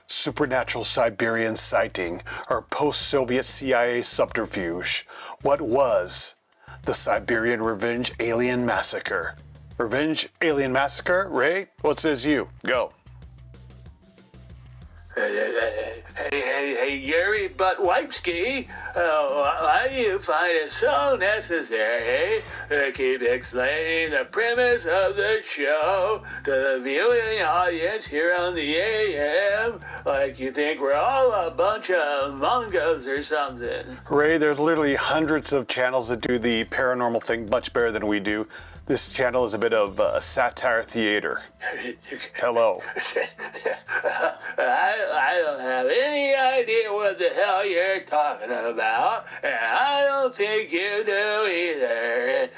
supernatural Siberian sighting, or post-Soviet CIA subterfuge? What was the Siberian Revenge Alien Massacre? Revenge Alien Massacre? Ray, what says you? Go. Hey, Yuri Buttwipski, why do you find it so necessary to keep explaining the premise of the show to the viewing audience here on the AM like you think we're all a bunch of Mongos or something? Ray, there's literally hundreds of channels that do the paranormal thing much better than we do. This channel is a bit of Satire Theatre. Hello. I don't have any idea what the hell you're talking about, and I don't think you do either.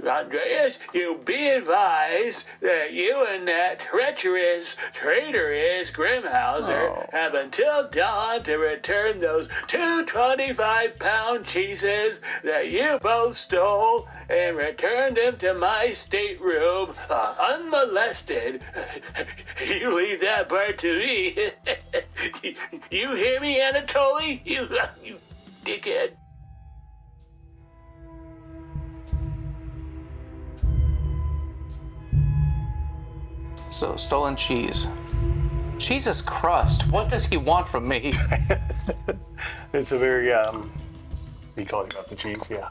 Andreas, you be advised that you and that treacherous, traitorous Grimmhauser have until dawn to return those 2 25-pound cheeses that you both stole and return them to my stateroom unmolested. You leave that part to me. You hear me, Anatoly? You dickhead. So, stolen cheese. Jesus crust, what does he want from me? It's a very, you call it about the cheese, yeah.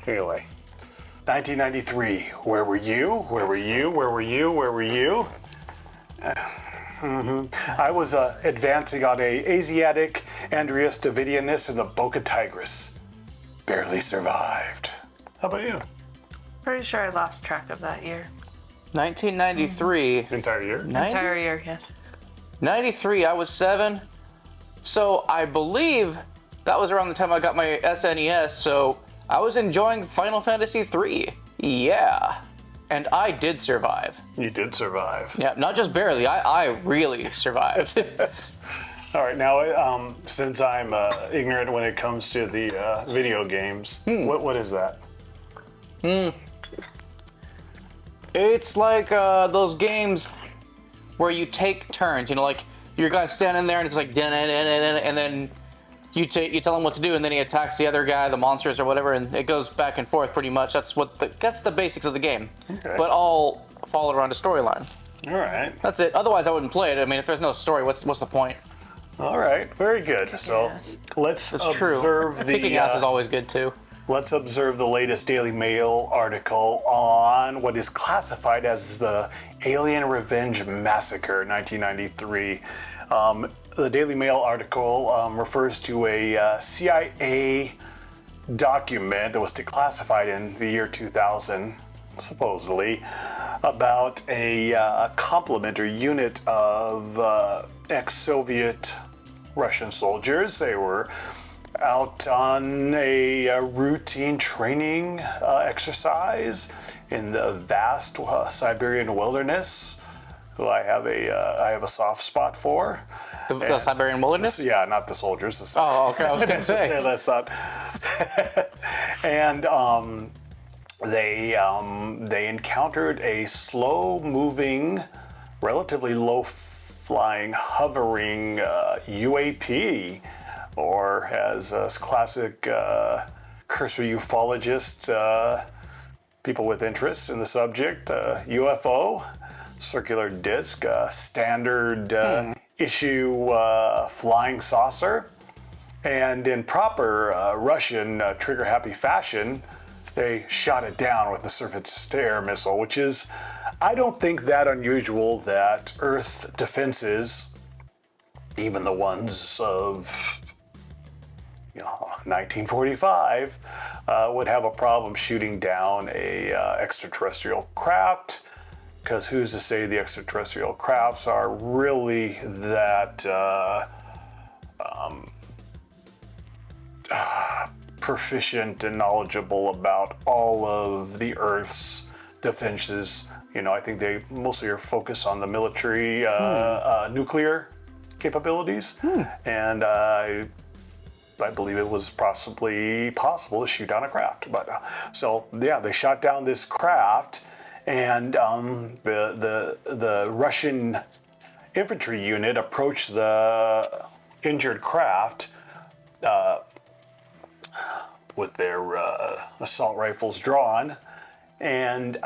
Anyway, 1993, where were you? Where were you? Where were you? Where were you? I was advancing on a Asiatic Andreas Davidianus in the Boca Tigris. Barely survived. How about you? Pretty sure I lost track of that year. 1993. Entire year? Entire year, yes. 93, I was 7. So I believe that was around the time I got my SNES, so I was enjoying Final Fantasy 3. Yeah. And I did survive. You did survive. Yeah, not just barely, I really survived. All right, now, since I'm ignorant when it comes to the video games, what is that? It's like those games where you take turns, you know, like your guy's standing there and it's like, and then you tell him what to do, and then he attacks the other guy, the monsters or whatever, and it goes back and forth pretty much. That's the basics of the game, okay. But all followed around a storyline. All right. That's it. Otherwise, I wouldn't play it. I mean, if there's no story, what's the point? All right, very good. So let's observe the... Kicking ass is always good too. Let's observe the latest Daily Mail article on what is classified as the Alien Revenge Massacre, 1993. The Daily Mail article refers to a CIA document that was declassified in the year 2000, supposedly, about a complement or unit of ex-Soviet Russian soldiers. They were out on a routine training exercise in the vast Siberian wilderness, who I have a soft spot for. The Siberian wilderness? Yeah, not the soldiers. The okay, I was going to say. That's not. And they encountered a slow-moving, relatively low-flying, hovering UAP, or as classic cursory ufologists, people with interest in the subject, UFO, circular disc, standard issue flying saucer, and in proper Russian trigger-happy fashion, they shot it down with a surface-to-air missile, which is, I don't think that unusual that Earth defenses, even the ones of 1945, would have a problem shooting down a extraterrestrial craft, because who's to say the extraterrestrial crafts are really that proficient and knowledgeable about all of the Earth's defenses. I think they mostly are focused on the military nuclear capabilities, and I believe it was possibly possible to shoot down a craft. But they shot down this craft, and the Russian infantry unit approached the injured craft with their assault rifles drawn, and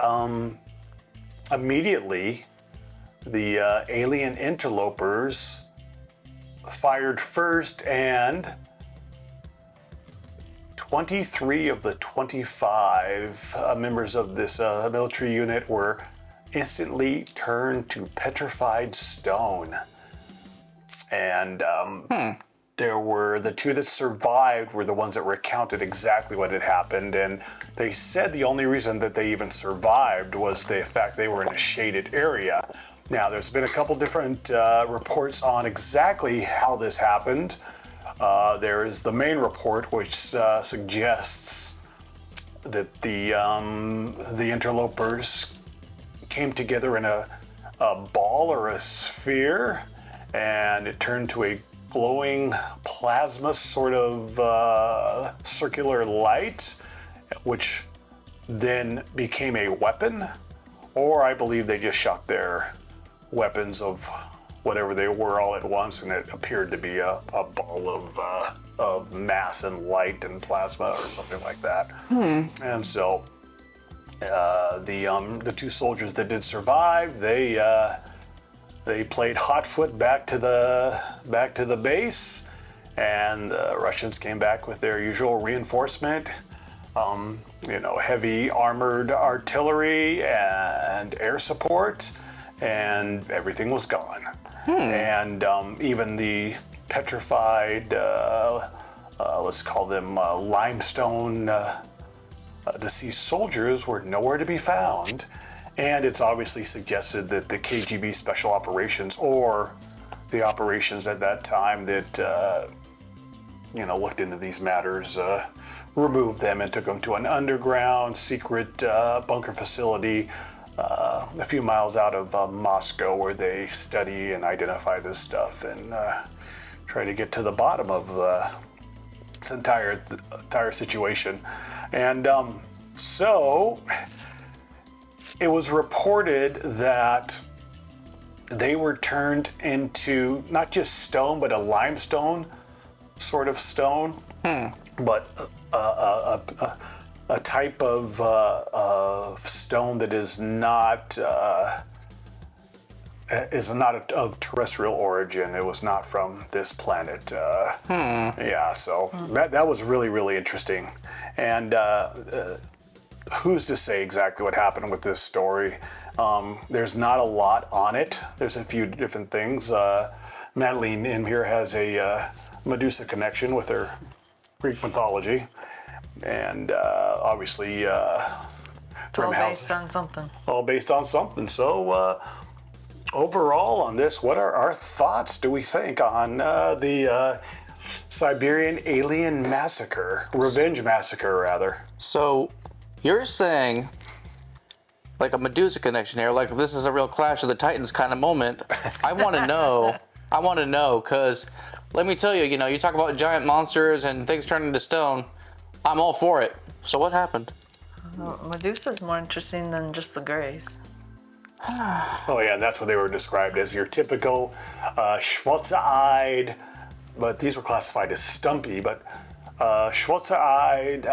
immediately the alien interlopers fired first, and 23 of the 25 members of this military unit were instantly turned to petrified stone. And there were the two that survived were the ones that recounted exactly what had happened, and they said the only reason that they even survived was the fact they were in a shaded area. Now, there's been a couple different reports on exactly how this happened. There is the main report, which suggests that the interlopers came together in a ball or a sphere, and it turned to a glowing plasma sort of circular light, which then became a weapon. Or I believe they just shot their weapons of whatever they were all at once, and it appeared to be a ball of mass and light and plasma or something like that. And so the two soldiers that did survive, they played hotfoot back to the base, and the Russians came back with their usual reinforcement. Heavy armored artillery and air support, and everything was gone. And even the petrified, let's call them limestone deceased soldiers were nowhere to be found. And it's obviously suggested that the KGB special operations, or the operations at that time that looked into these matters, removed them and took them to an underground secret bunker facility a few miles out of Moscow, where they study and identify this stuff and try to get to the bottom of this entire situation. And so it was reported that they were turned into not just stone, but a limestone sort of stone, but a type of stone that is not of terrestrial origin. It was not from this planet. Yeah, so that was really, really interesting. And who's to say exactly what happened with this story? There's not a lot on it. There's a few different things. Madeleine M here has a Medusa connection with her Greek mythology, and obviously All based on something. All based on something. So overall on this, what are our thoughts, do we think, on the Siberian Alien Massacre, Revenge Massacre, rather? So you're saying, like a Medusa connection here, like this is a real Clash of the Titans kind of moment. I want to know, because let me tell you, you talk about giant monsters and things turning into stone. I'm all for it. So what happened? Medusa's more interesting than just the Greys. Oh yeah, and that's what they were described as, your typical Schwarze-eyed, but these were classified as stumpy, but Schwarze-eyed,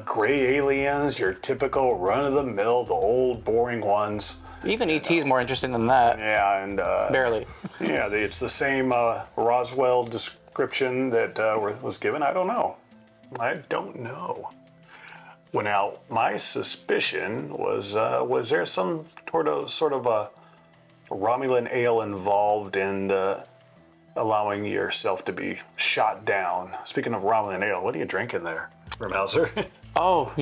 gray aliens, your typical run-of-the-mill, the old boring ones. Even E.T. is more interesting than that. Yeah, and barely. Yeah, it's the same Roswell description that was given. I don't know. Well, now my suspicion was there some sort of a Romulan ale involved in allowing yourself to be shot down? Speaking of Romulan ale, what are you drinking there, Grimmhauser? Oh,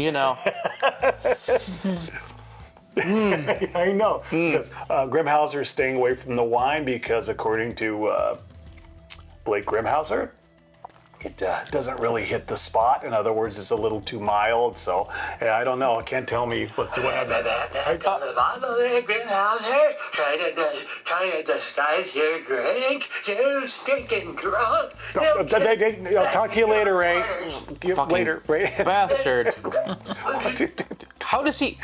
I know, because Grimmhauser is staying away from the wine because, according to Blake Grimmhauser, it doesn't really hit the spot. In other words, it's a little too mild. So I don't know. Can't tell me what's what happened. Grimmhauser, trying to disguise your drink. You stinking drunk. I'll talk to you later, Ray. Fucking Later, Ray. Bastard. How does he?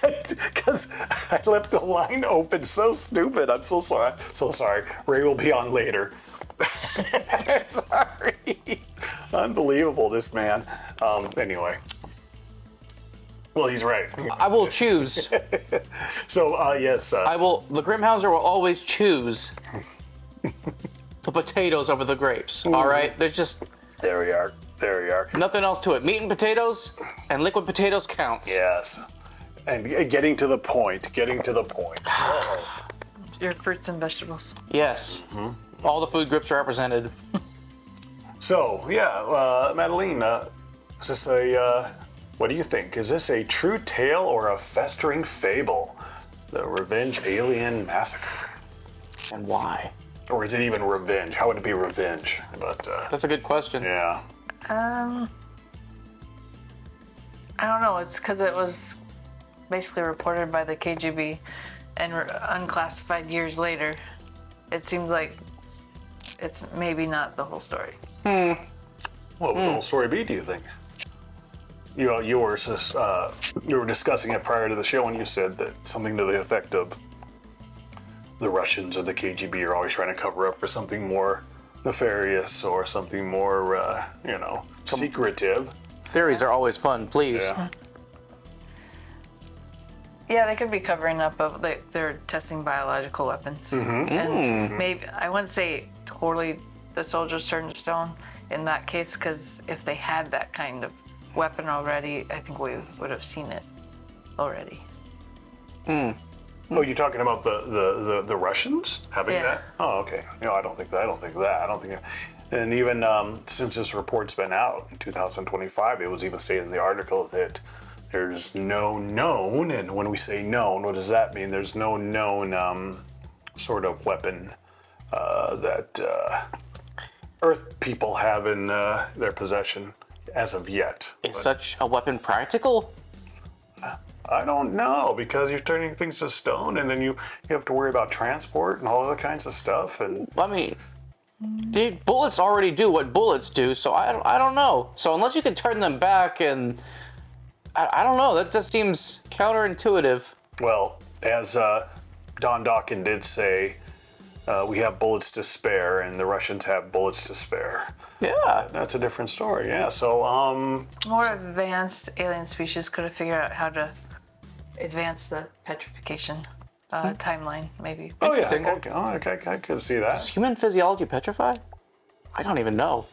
Because I left the line open. So stupid. I'm so sorry. So sorry. Ray will be on later. Sorry. Unbelievable, this man. Anyway. Well, he's right. I will choose. So, yes. The Grimmhauser will always choose the potatoes over the grapes. All right? There's just There we are. nothing else to it. Meat and potatoes, and liquid potatoes counts. Yes. And getting to the point. Your fruits and vegetables. Yes. All the food groups are represented. So, Madeleine, is this what do you think? Is this a true tale or a festering fable? The Revenge Alien Massacre. And why? Or is it even revenge? How would it be revenge? But, That's a good question. yeah. I don't know. It's because it was basically reported by the KGB and unclassified years later. It seems like it's maybe not the whole story. What would the whole story be, do you think? You were discussing it prior to the show, and you said that something to the effect of the Russians or the KGB are always trying to cover up for something more nefarious or something more, secretive. Theories are always fun, please. Yeah. Yeah, they could be covering up of they're testing biological weapons, and maybe I wouldn't say totally the soldiers turned to stone in that case, because if they had that kind of weapon already, I think we would have seen it already. Oh, you're talking about the Russians having Yeah. that? Oh, okay. No, I don't think that. And even since this report's been out in 2025, it was even stated in the article that there's no known, and when we say known, what does that mean? There's no known sort of weapon that Earth people have in their possession as of yet. Is such a weapon practical? I don't know, because you're turning things to stone, and then you have to worry about transport and all other kinds of stuff. And I mean, dude, bullets already do what bullets do, so I don't know. So unless you can turn them back, and I don't know, that just seems counterintuitive. well, as Don Dawkin did say, we have bullets to spare, and the Russians have bullets to spare. Yeah. That's a different story. Yeah. So More advanced alien species could have figured out how to advance the petrification timeline, maybe. oh yeah. Interesting. Okay. Oh, okay. I could see that. Is human physiology petrified? I don't even know.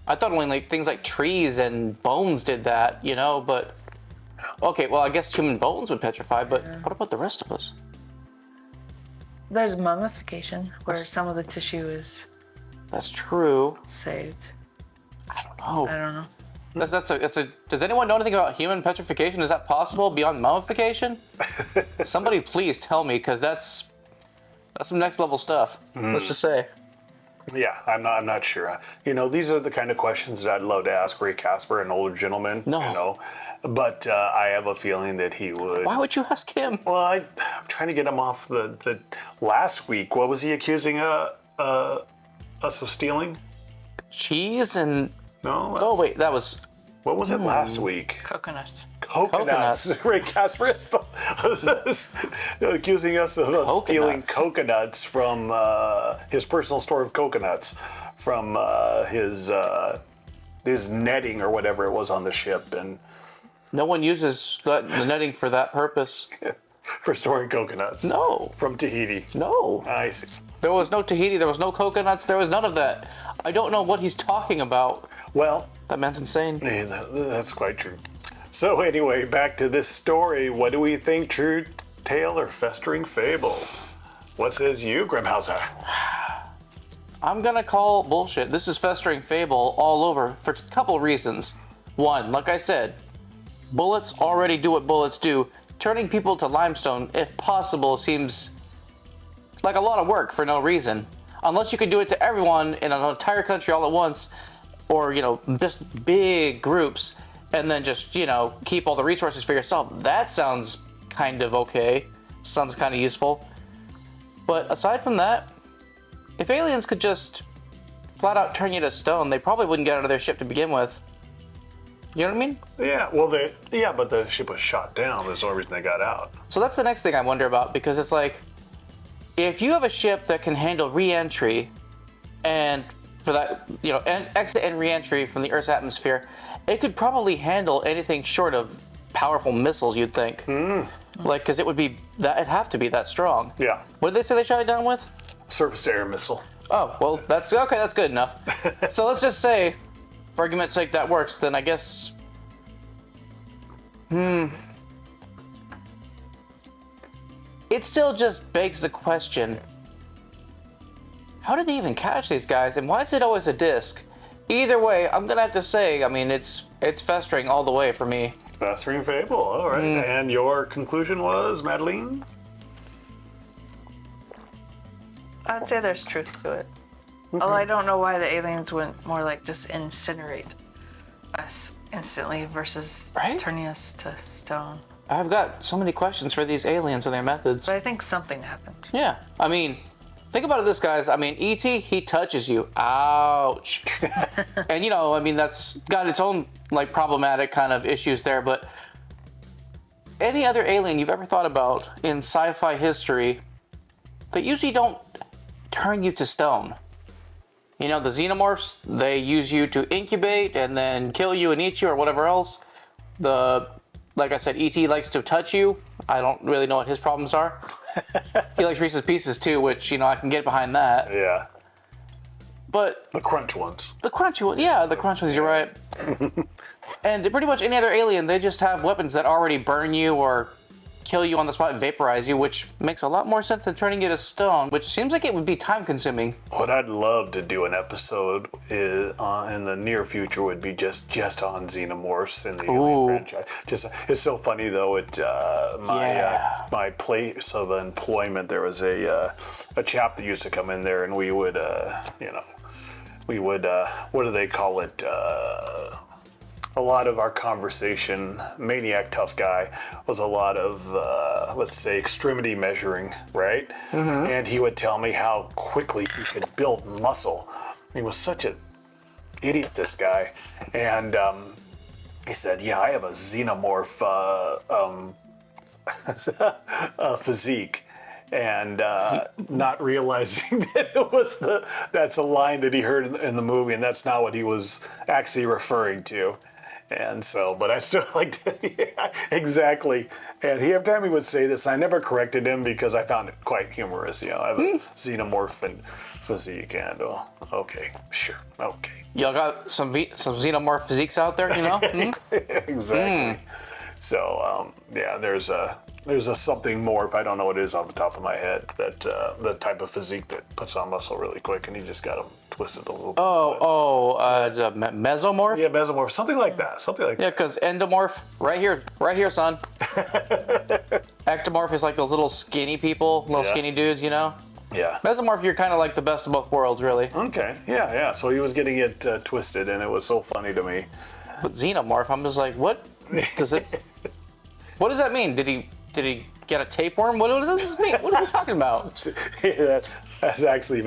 I thought only like things like trees and bones did that, but okay, well, I guess human bones would petrify, but what about the rest of us? There's mummification, where some of the tissue is That's true. saved. I don't know. I don't know. Does anyone know anything about human petrification? Is that possible beyond mummification? Somebody please tell me, because that's some next level stuff. Let's just say. Yeah, I'm not sure. These are the kind of questions that I'd love to ask Ray Casper, an older gentleman. No. But I have a feeling that he would. Why would you ask him? Well, I'm trying to get him off the last week. What was he accusing us of stealing? Cheese and No. oh wait, that was What was it last week? Coconuts. Coconuts. Ray Casper is accusing us of stealing coconuts from his personal store of coconuts from his netting or whatever it was on the ship, and no one uses the netting for that purpose. for storing coconuts. No. From Tahiti. No. I see. There was no Tahiti, there was no coconuts, there was none of that. I don't know what he's talking about. Well, That man's insane. yeah, that's quite true. So anyway, back to this story. What do we think, true tale or festering fable? What says you, Grimmhauser? I'm gonna call bullshit. This is festering fable all over for a couple reasons. One, like I said, bullets already do what bullets do. Turning people to limestone, if possible, seems like a lot of work for no reason. Unless you could do it to everyone in an entire country all at once, or, just big groups, and then just, keep all the resources for yourself. That sounds kind of okay. Sounds kind of useful. But aside from that, if aliens could just flat out turn you to stone, they probably wouldn't get out of their ship to begin with. You know what I mean? Yeah, well, but the ship was shot down. That's the only reason they got out. So that's the next thing I wonder about, because it's like, if you have a ship that can handle re-entry, and for that, exit and re-entry from the Earth's atmosphere, it could probably handle anything short of powerful missiles, you'd think. Like, because it'd have to be that strong. Yeah. What did they say they shot it down with? Surface-to-air missile. Oh, well, that's good enough. So let's just say, for argument's sake, that works, then I guess... It still just begs the question, how did they even catch these guys, and why is it always a disc? Either way, I'm gonna have to say, I mean, it's festering all the way for me. Festering fable, all right. And your conclusion was, Madeleine? I'd say there's truth to it. Although I don't know why the aliens wouldn't more like just incinerate us instantly versus turning us to stone. I've got so many questions for these aliens and their methods. But I think something happened. Yeah, I mean, think about this, guys. I mean, E.T., he touches you. Ouch. And, I mean, that's got its own, like, problematic kind of issues there, but any other alien you've ever thought about in sci-fi history that usually don't turn you to stone? The xenomorphs, they use you to incubate and then kill you and eat you or whatever else. Like I said, E.T. likes to touch you. I don't really know what his problems are. He likes Reese's Pieces too, which, I can get behind that. Yeah. But... The crunch ones. The crunch ones, yeah, the crunch ones, you're right. And pretty much any other alien, they just have weapons that already burn you or kill you on the spot and vaporize you, which makes a lot more sense than turning you to stone, which seems like it would be time consuming. What I'd love to do an episode in the near future would be just on xenomorphs in the Alien franchise. It's so funny though. My place of employment, there was a chap that used to come in there, and we would what do they call it? A lot of our conversation, maniac tough guy, was a lot of, let's say, extremity measuring, right? And he would tell me how quickly he could build muscle. He was such an idiot, this guy. And he said, yeah, I have a xenomorph physique. And not realizing that that's a line that he heard in the movie, and that's not what he was actually referring to. And so, but I still liked it. Yeah, exactly. And every time he would say this, I never corrected him because I found it quite humorous. I have a xenomorph and physique, and okay, sure, okay. Y'all got some xenomorph physiques out there, Exactly. So, there's a something more, if I don't know what it is off the top of my head, that the type of physique that puts on muscle really quick, and you just got them twisted a little bit. Mesomorph? Yeah, mesomorph, something like that. Yeah, because endomorph, right here, son. Ectomorph is like those little skinny people, skinny dudes, Yeah. Mesomorph, you're kind of like the best of both worlds, really. Okay, yeah. So he was getting it twisted, and it was so funny to me. But xenomorph, I'm just like, what does it? What does that mean? Did he get a tapeworm? What does this mean? What are we talking about? That's actually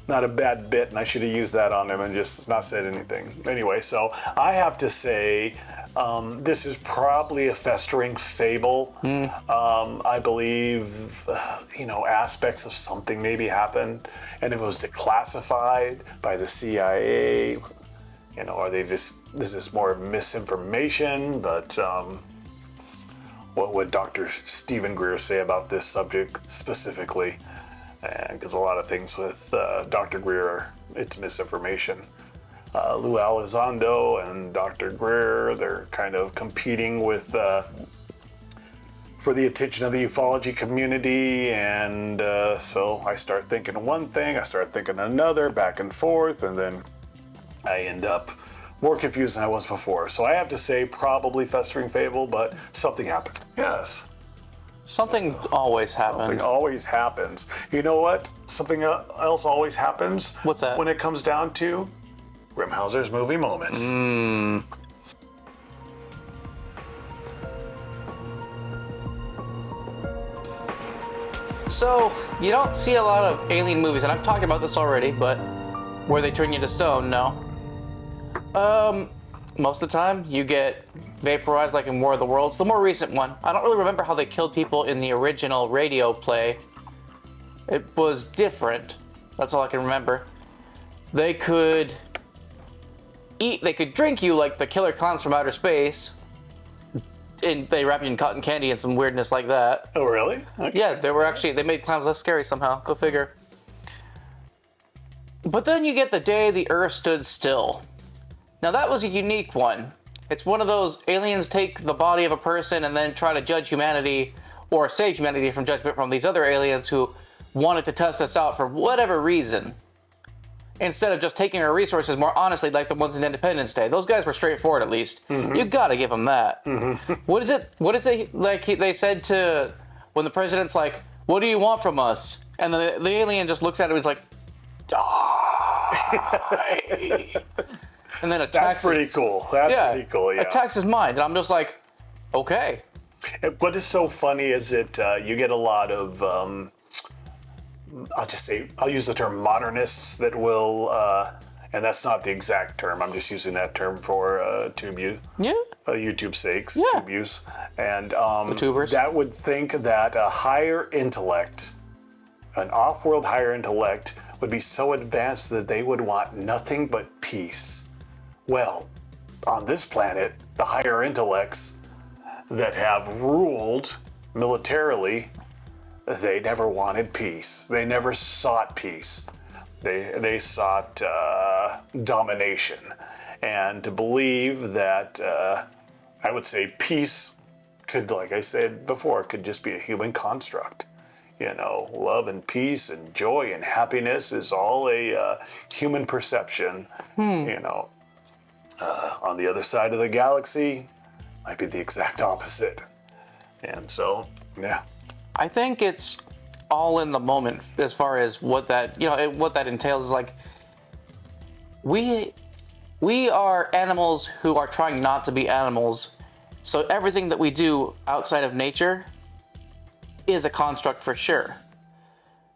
not a bad bit, and I should have used that on him and just not said anything. Anyway, so I have to say, this is probably a festering fable. I believe, aspects of something maybe happened, and if it was declassified by the CIA, are they just, is this more misinformation? But what would Dr. Stephen Greer say about this subject specifically? Because a lot of things with Dr. Greer, it's misinformation. Lou Elizondo and Dr. Greer, they're kind of competing with for the attention of the ufology community, and so I start thinking one thing, I start thinking another, back and forth, and then I end up more confused than I was before. So I have to say probably festering fable, but something happened. Yes. Something always happens. Something always happens. You know what? Something else always happens. What's that? When it comes down to Grimmhauser's movie moments. So, you don't see a lot of alien movies, and I've talked about this already, but where they turn you to stone, no. most of the time you get vaporized like in War of the Worlds. The more recent one, I don't really remember how they killed people in the original radio play. It was different. That's all I can remember. They could drink you like the killer clowns from outer space, and they wrap you in cotton candy and some weirdness like that. Oh, really? Okay. Yeah, they made clowns less scary somehow. Go figure. But then you get the day the Earth stood still. Now that was a unique one. It's one of those aliens take the body of a person and then try to judge humanity or save humanity from judgment from these other aliens who wanted to test us out for whatever reason. Instead of just taking our resources more honestly like the ones in Independence Day. Those guys were straightforward at least. Mm-hmm. You gotta give them that. Mm-hmm. What is it like they said to when the president's like, what do you want from us? And the alien just looks at him and is like, die. And then attacks. That's pretty cool. That's pretty cool, yeah. Attacks his mind. And I'm just like, okay. What is so funny is that you get a lot of, I'll use the term modernists that will, and that's not the exact term, I'm just using that term for YouTube's sakes, tube use. And the tubers. That would think that a higher intellect, an off-world higher intellect, would be so advanced that they would want nothing but peace. Well, on this planet, the higher intellects that have ruled militarily, they never wanted peace. They never sought peace. They sought domination. And to believe that, I would say peace could, like I said before, could just be a human construct. You know, love and peace and joy and happiness is all a human perception. You know, on the other side of the galaxy, might be the exact opposite. And so, yeah. I think it's all in the moment as far as what that, what that entails is like, we are animals who are trying not to be animals. So everything that we do outside of nature is a construct for sure.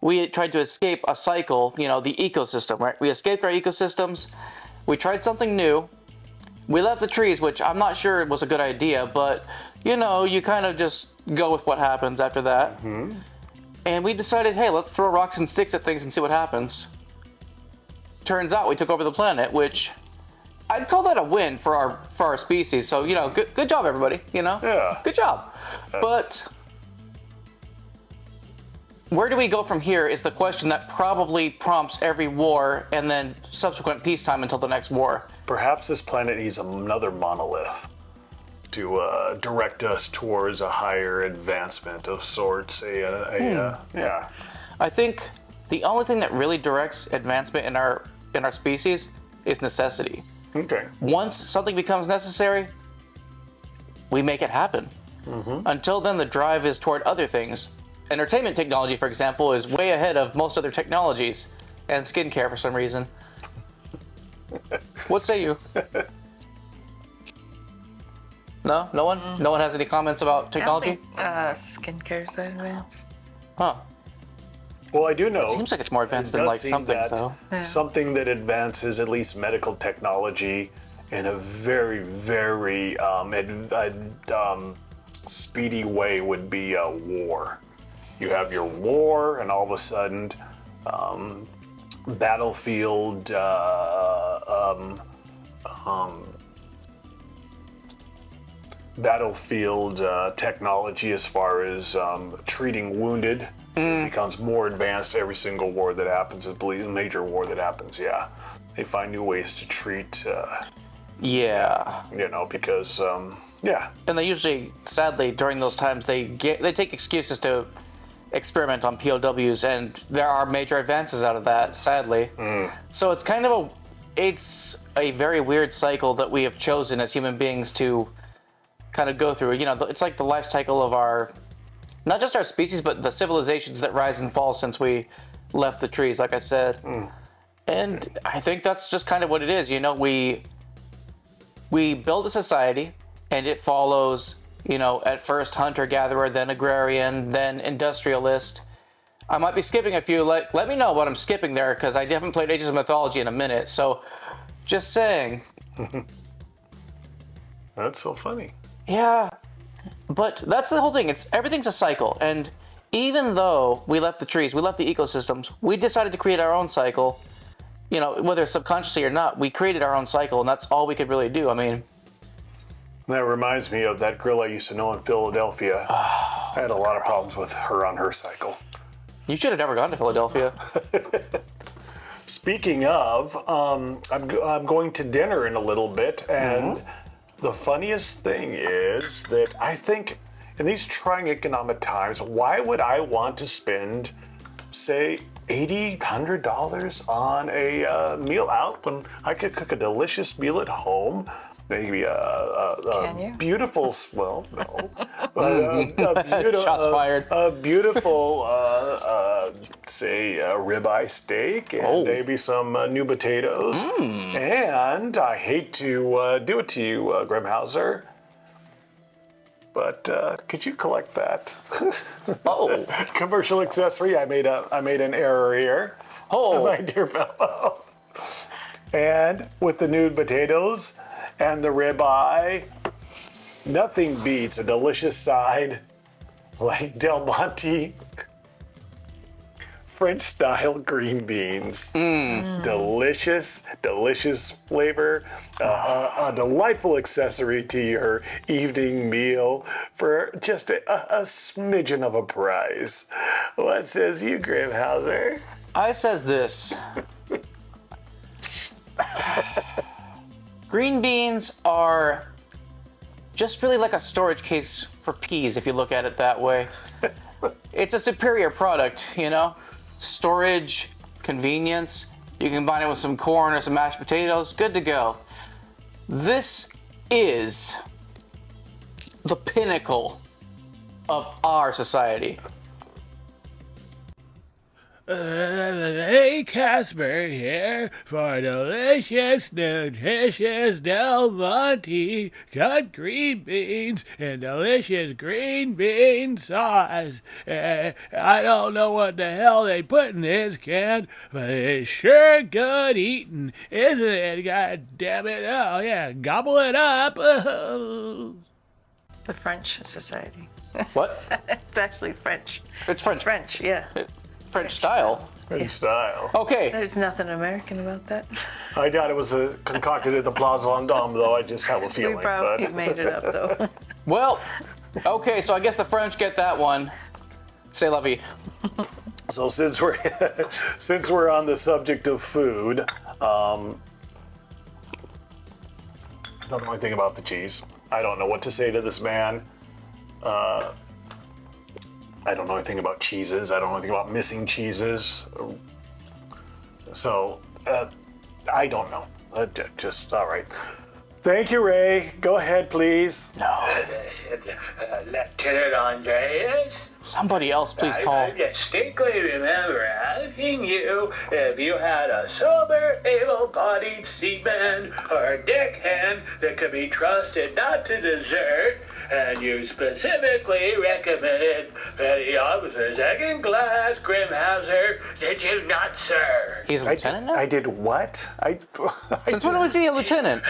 We tried to escape a cycle, the ecosystem, right? We escaped our ecosystems. We tried something new. We left the trees, which I'm not sure was a good idea, but you kind of just go with what happens after that. Mm-hmm. And we decided, hey, let's throw rocks and sticks at things and see what happens. Turns out we took over the planet, which I'd call that a win for our species. So, good job, everybody, Yeah. Good job. But where do we go from here is the question that probably prompts every war and then subsequent peacetime until the next war. Perhaps this planet needs another monolith to direct us towards a higher advancement of sorts. Yeah. I think the only thing that really directs advancement in our species is necessity. Okay. Once something becomes necessary, we make it happen. Mm-hmm. Until then, the drive is toward other things. Entertainment technology, for example, is way ahead of most other technologies, and skincare for some reason. What say you? No? No one? No one has any comments about technology? I don't think skincare is that advanced. Huh. Well, I do know. It seems like it's more advanced than like something, so. Yeah. Something that advances at least medical technology in a very, very speedy way would be a war. You have your war, and all of a sudden, battlefield technology as far as treating wounded becomes more advanced every single war that happens. I believe a major war that happens. Yeah, they find new ways to treat. Because And they usually, sadly, during those times, they take excuses to experiment on POWs, and there are major advances out of that, sadly. So it's kind of it's a very weird cycle that we have chosen as human beings to kind of go through. It's like the life cycle of not just our species, but the civilizations that rise and fall since we left the trees, like I said. And I think that's just kind of what it is. We build a society, and it follows, at first hunter-gatherer, then agrarian, then industrialist. I might be skipping a few. Let me know what I'm skipping there, because I haven't played Ages of Mythology in a minute. So, just saying. That's so funny. Yeah, but that's the whole thing. Everything's a cycle, and even though we left the trees, we left the ecosystems, we decided to create our own cycle. You know, whether subconsciously or not, we created our own cycle, and that's all we could really do. I mean, that reminds me of that girl I used to know in Philadelphia. I had a lot of problems with her on her cycle. You should have never gone to Philadelphia. Speaking of, I'm going to dinner in a little bit, and the funniest thing is that I think in these trying economic times, why would I want to spend, say, $80, $100 on a meal out when I could cook a delicious meal at home? Maybe a beautiful, well, no. Shots fired. A beautiful, say, ribeye steak and maybe some new potatoes. And I hate to do it to you, Grimmhauser, but could you collect that? Commercial accessory. I made an error here. My dear fellow. And with the new potatoes and the ribeye, nothing beats a delicious side like Del Monte French-style green beans. Delicious, delicious flavor. A delightful accessory to your evening meal for just a smidgen of a price. What says you, Grimmhauser? I says this. Green beans are just really like a storage case for peas, if you look at it that way. It's a superior product, you know? Storage, convenience. You can combine it with some corn or some mashed potatoes. Good to go. This is the pinnacle of our society. Hey, Casper here for delicious, nutritious Del Monte cut green beans and delicious green bean sauce. I don't know what the hell they put in this can, but it's sure good eating, isn't it? God damn it. Oh, yeah, gobble it up. The French society. What? It's actually French. It's French. French, yeah. French style. French style. Okay. There's nothing American about that. I doubt it was concocted at the Plaza Vendôme, though. I just have a feeling. We probably made it up, though. Well, okay, so I guess the French get that one. C'est la vie. So since we're on the subject of food, I don't know anything about the cheese. I don't know what to say to this man. I don't know anything about cheeses. I don't know anything about missing cheeses. So, I don't know. Just, all right. Thank you, Ray. Go ahead, please. No. Lieutenant Andreas? Somebody else, please call. I distinctly remember asking you if you had a sober, able-bodied seaman or deckhand that could be trusted not to desert, and you specifically recommended petty officer second class Grimmhauser. Did you not, sir? He's a lieutenant now? I did what? Since when was he a lieutenant?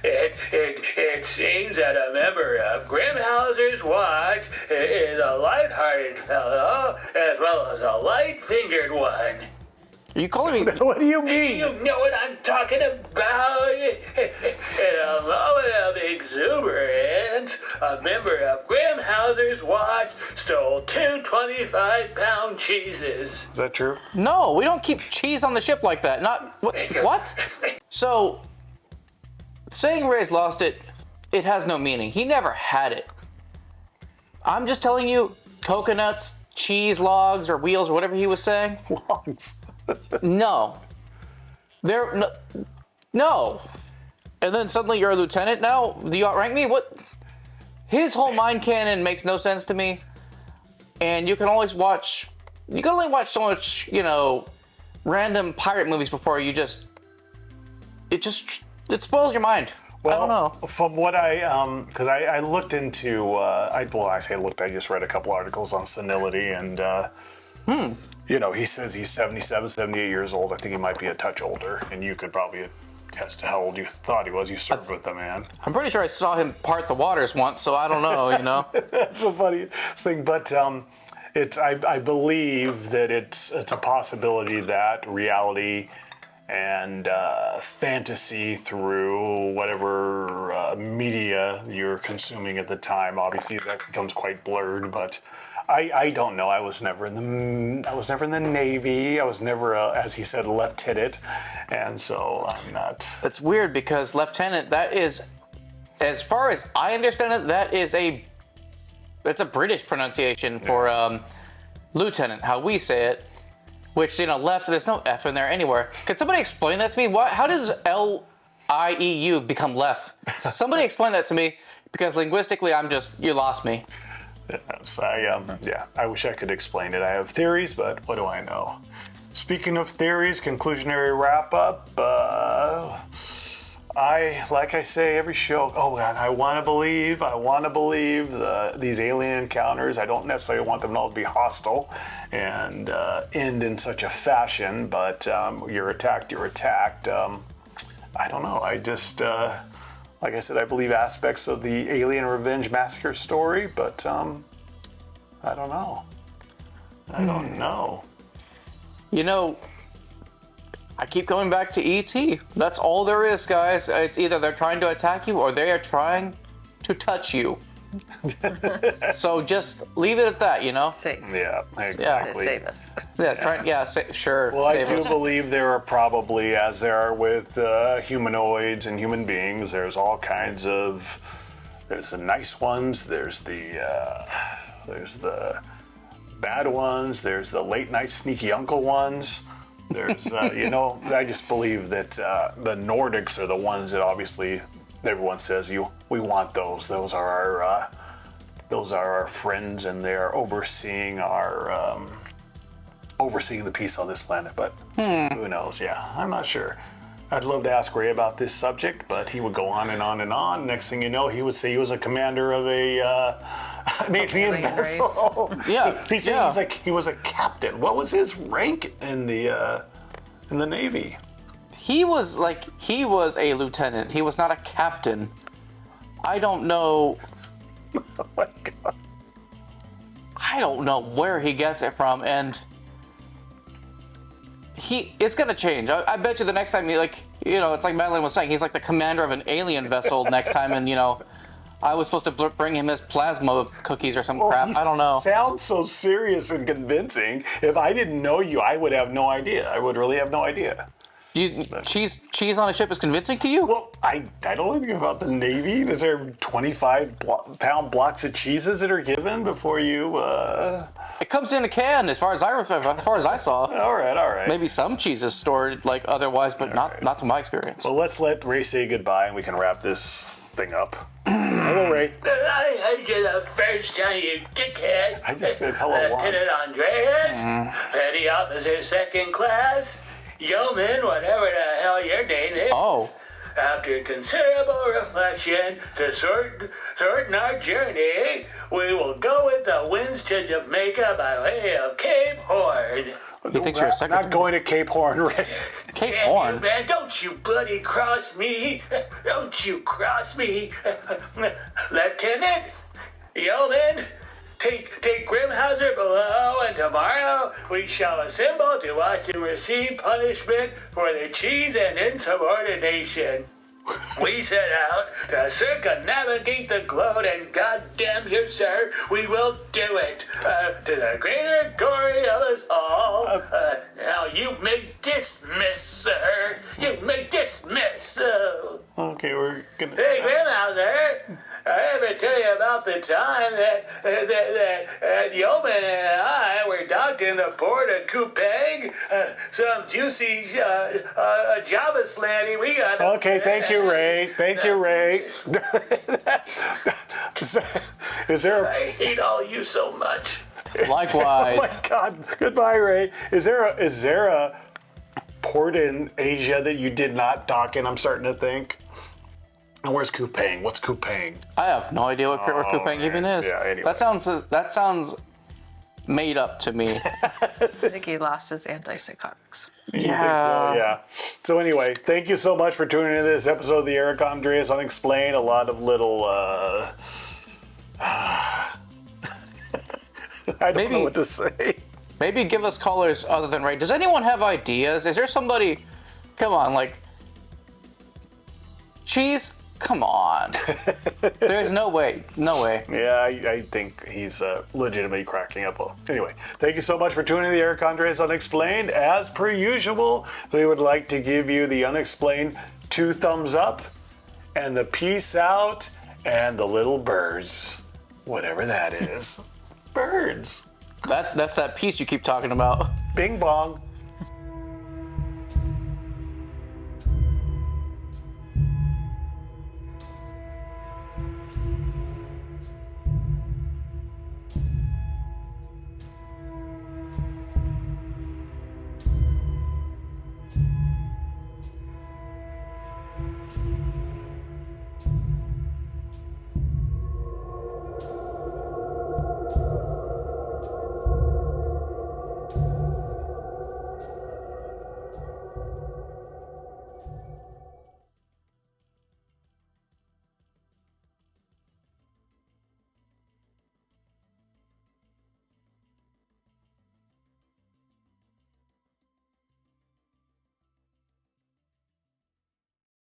It seems that a member of Grimmhauser's watch is a lighthearted fellow as well as a light-fingered one. Are you calling me? What do you mean? You know what I'm talking about? In a moment of exuberance, a member of Grimmhauser's watch stole two 25-pound cheeses. Is that true? No, we don't keep cheese on the ship like that. Not what? So, saying Ray's lost it, it has no meaning. He never had it. I'm just telling you, coconuts, cheese logs, or wheels, or whatever he was saying. Logs. No. No. And then suddenly you're a lieutenant now? Do you outrank me? What? His whole mind canon makes no sense to me. And you can only watch so much, random pirate movies before you it spoils your mind. Well, I don't know. From what because I looked into, I just read a couple articles on senility, and, he says he's 77, 78 years old. I think he might be a touch older, and you could probably as to how old you thought he was. You served with the man. I'm pretty sure I saw him part the waters once, so I don't know, you know. That's a funny thing, but I believe that it's a possibility that reality and fantasy through whatever media you're consuming at the time, obviously that becomes quite blurred. But I don't know. I was never in the Navy. I was never, as he said, a lieutenant, and so I'm not. That's weird because lieutenant, that is, as far as I understand it, that's a British pronunciation for lieutenant, how we say it. Which, you know, left, there's no F in there anywhere. Can somebody explain that to me? How does L-I-E-U become left? Somebody explain that to me, because linguistically, you lost me. Yes, I wish I could explain it. I have theories, but what do I know? Speaking of theories, conclusionary wrap-up. Like I say every show, oh man, I want to believe these alien encounters. I don't necessarily want them all to be hostile and end in such a fashion, but you're attacked. I don't know. I just, like I said, I believe aspects of the Alien Revenge Massacre story, but I don't know. I don't know. You know, I keep going back to E.T. That's all there is, guys. It's either they're trying to attack you or they are trying to touch you. So just leave it at that, you know? Yeah, exactly. Save us. Sure. Well, I do believe there are probably, as there are with humanoids and human beings, there's all kinds of. There's the nice ones. There's the bad ones. There's the late night sneaky uncle ones. There's, I just believe that the Nordics are the ones that obviously everyone says we want those. Those are our friends, and they are overseeing the peace on this planet. But who knows? Yeah, I'm not sure. I'd love to ask Ray about this subject, but he would go on and on and on. Next thing you know, he would say he was a commander of an alien vessel. Yeah, he said he was a captain. What was his rank in the Navy? He was a lieutenant. He was not a captain. I don't know. Oh my God. I don't know where he gets it from, and it's gonna change. I bet you the next time it's like Madeleine was saying, he's like the commander of an alien vessel next time, and I was supposed to bring him his plasma cookies or some crap. I don't know. Sounds so serious and convincing. If I didn't know you, I would have no idea. I would really have no idea. Cheese on a ship is convincing to you? Well, I don't know anything about the Navy. Is there 25-pound blocks of cheeses that are given before you? It comes in a can, as far as I saw. All right. Maybe some cheese is stored otherwise, but not to my experience. Well, let's let Ray say goodbye, and we can wrap this thing up. Hello, Ray. I heard the first time, you dickhead. I just said hello once. Lieutenant Andreas, Petty Officer Second Class, Yeoman, whatever the hell your name is. Oh. After considerable reflection to shorten our journey, we will go with the winds to Jamaica by way of Cape Horn. He thinks you're a secretary. Not going to Cape Horn, Ray. Cape Horn? Man, don't you bloody cross me. Don't you cross me. Lieutenant, Yeoman, take Grimmhauser below, and tomorrow we shall assemble to watch and receive punishment for the cheese and insubordination. We set out to circumnavigate the globe, and goddamn you, sir, we will do it to the greater glory of us all. Now you may dismiss, sir. You may dismiss. Okay, we're gonna. Hey, Grimmhauser, I ever tell you about the time that Yeoman and I were docked in the port of Kupang? Some juicy Java slanty we got. Okay, thank you, Ray. Thank you, Ray. Is there? I hate all you so much. Likewise. Oh my God! Goodbye, Ray. Is there a port in Asia that you did not dock in? I'm starting to think. And where's Kupang? What's Kupang? I have no idea where Kupang even is. Yeah, anyway. That sounds made up to me. I think he lost his antipsychotics. Yeah. So anyway, thank you so much for tuning in to this episode of the Erich Andreas Unexplained. A lot of little I don't know what to say. Maybe give us callers other than Ray. Does anyone have ideas? Is there somebody? Come on, like Cheese. Come on. There's no way. No way. Yeah, I think he's legitimately cracking up. Anyway, thank you so much for tuning in to the Erich Andreas Unexplained. As per usual, we would like to give you the Unexplained 2 thumbs up and the peace out and the little birds. Whatever that is. Birds. That's that piece you keep talking about. Bing bong.